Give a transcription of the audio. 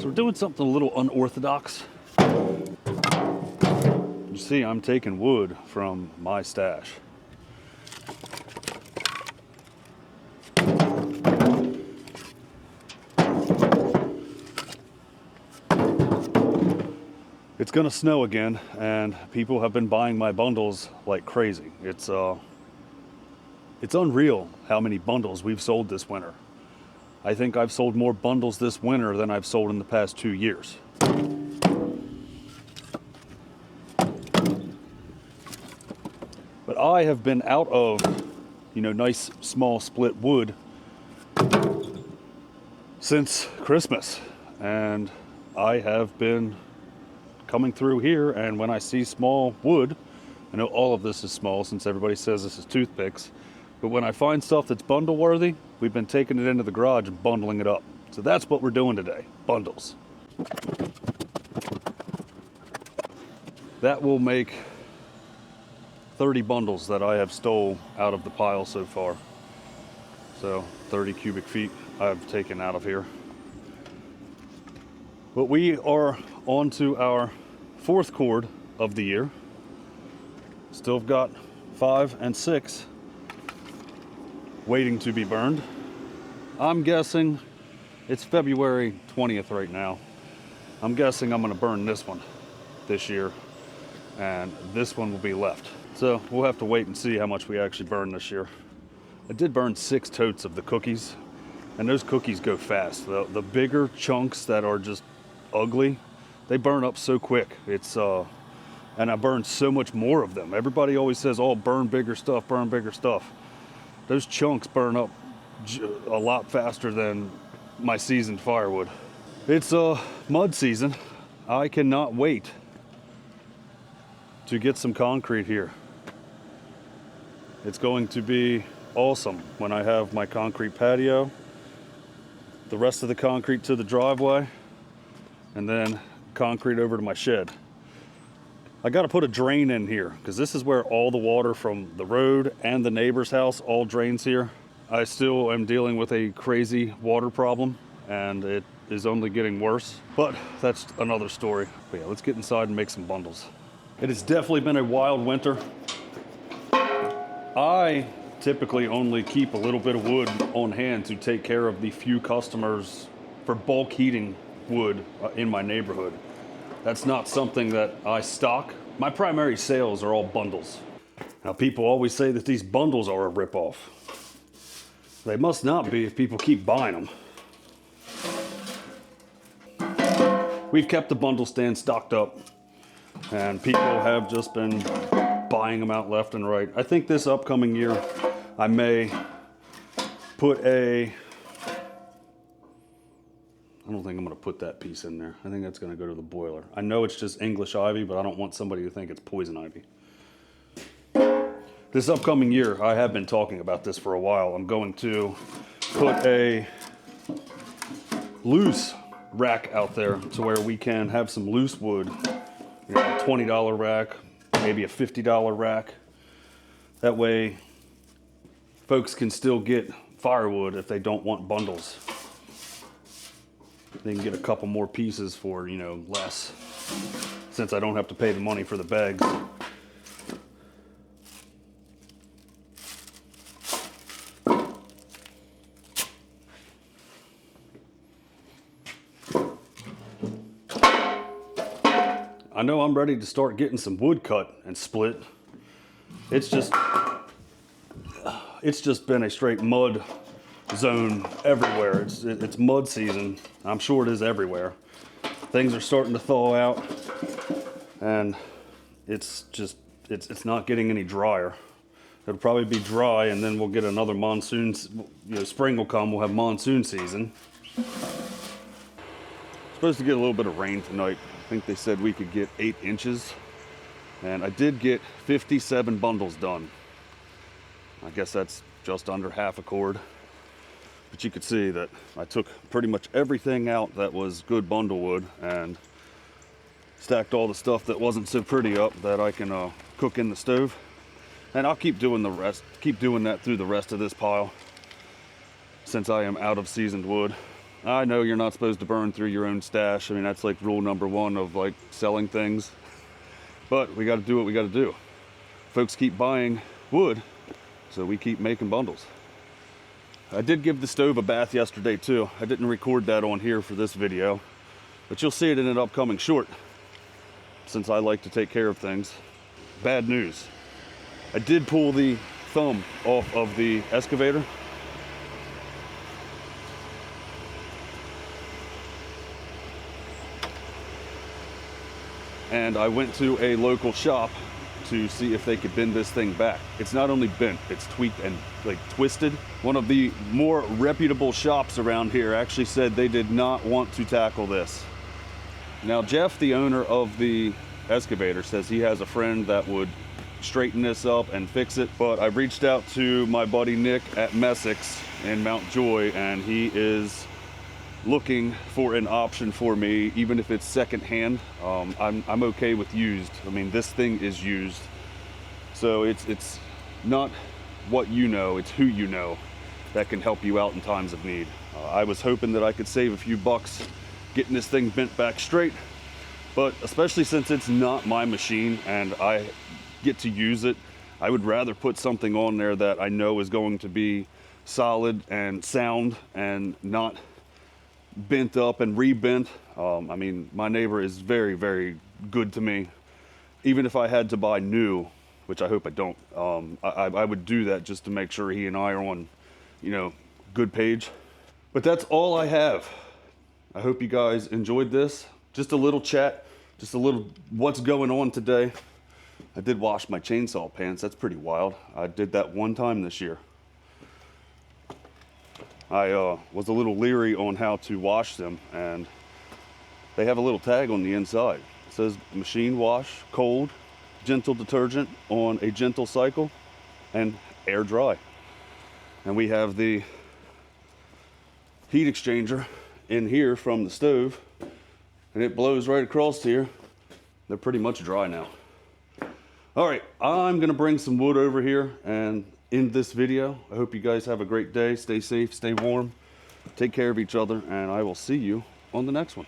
So we're doing something a little unorthodox. You see, I'm taking wood from my stash. It's gonna snow again, and people have been buying my bundles like crazy. It's unreal how many bundles we've sold this winter. I think I've sold more bundles this winter than I've sold in the past 2 years. But I have been out of, nice small split wood since Christmas, and I have been coming through here, and when I see small wood, I know all of this is small since everybody says this is toothpicks, but when I find stuff that's bundle worthy, we've been taking it into the garage and bundling it up. So that's what we're doing today, bundles. That will make 30 bundles that I have stole out of the pile so far. So 30 cubic feet I've taken out of here. But we are on to our 4th cord of the year. Still got 5 and 6 waiting to be burned. I'm guessing it's February 20th right now. I'm guessing I'm gonna burn this one this year, and this one will be left. So we'll have to wait and see how much we actually burn this year. I did burn 6 totes of the cookies, and those cookies go fast. The bigger chunks that are just ugly, they burn up so quick. And I burned so much more of them. Everybody always says, oh, burn bigger stuff, burn bigger stuff. Those chunks burn up a lot faster than my seasoned firewood. It's mud season. I cannot wait to get some concrete here. It's going to be awesome when I have my concrete patio, the rest of the concrete to the driveway, and then concrete over to my shed. I got to put a drain in here because this is where all the water from the road and the neighbor's house all drains here. I still am dealing with a crazy water problem, and it is only getting worse, but that's another story. But yeah, let's get inside and make some bundles. It has definitely been a wild winter. I typically only keep a little bit of wood on hand to take care of the few customers for bulk heating wood in my neighborhood. That's not something that I stock. My primary sales are all bundles. Now, people always say that these bundles are a ripoff. They must not be if people keep buying them. We've kept the bundle stand stocked up, and people have just been buying them out left and right. I think this upcoming year, I may put I don't think I'm gonna put that piece in there. I think that's gonna go to the boiler. I know it's just English ivy, but I don't want somebody to think it's poison ivy. This upcoming year, I have been talking about this for a while. I'm going to put a loose rack out there to where we can have some loose wood. A $20 rack, maybe a $50 rack. That way, folks can still get firewood if they don't want bundles. They can get a couple more pieces for, less, since I don't have to pay the money for the bags. I know I'm ready to start getting some wood cut and split. It's just been a straight mud zone everywhere. It's mud season. I'm sure it is everywhere. Things are starting to thaw out, and it's not getting any drier. It'll probably be dry, and then we'll get another monsoon. Spring will come. We'll have monsoon season. Supposed to get a little bit of rain tonight. I think they said we could get 8 inches, and I did get 57 bundles done. I guess that's just under half a cord. But you could see that I took pretty much everything out that was good bundle wood and stacked all the stuff that wasn't so pretty up that I can cook in the stove. And I'll keep doing that through the rest of this pile since I am out of seasoned wood. I know you're not supposed to burn through your own stash. I mean, that's like rule number one of like selling things. But we got to do what we got to do. Folks keep buying wood, so we keep making bundles. I did give the stove a bath yesterday too. I didn't record that on here for this video, but you'll see it in an upcoming short, since I like to take care of things. Bad news. I did pull the thumb off of the excavator. And I went to a local shop to see if they could bend this thing back. It's not only bent, it's tweaked and like twisted. One of the more reputable shops around here actually said they did not want to tackle this. Now Jeff, the owner of the excavator, says he has a friend that would straighten this up and fix it, but I reached out to my buddy Nick at Messick's in Mount Joy, and he is looking for an option for me, even if it's secondhand. I'm okay with used. I mean, this thing is used, so it's not what you know, it's who you know that can help you out in times of need. I was hoping that I could save a few bucks getting this thing bent back straight, but especially since it's not my machine and I get to use it, I would rather put something on there that I know is going to be solid and sound and not bent up and rebent. I mean, my neighbor is very, very good to me. Even if I had to buy new, which I hope I don't, I would do that just to make sure he and I are on, you know, good page. But that's all I have. I hope you guys enjoyed this. Just a little chat, just a little what's going on today. I did wash my chainsaw pants. That's pretty wild. I did that one time this year. I was a little leery on how to wash them, and they have a little tag on the inside. It says machine wash, cold, gentle detergent on a gentle cycle, and air dry. And we have the heat exchanger in here from the stove, and it blows right across here. They're pretty much dry now. All right, I'm gonna bring some wood over here and end this video. I hope you guys have a great day. Stay safe, stay warm, take care of each other, and I will see you on the next one.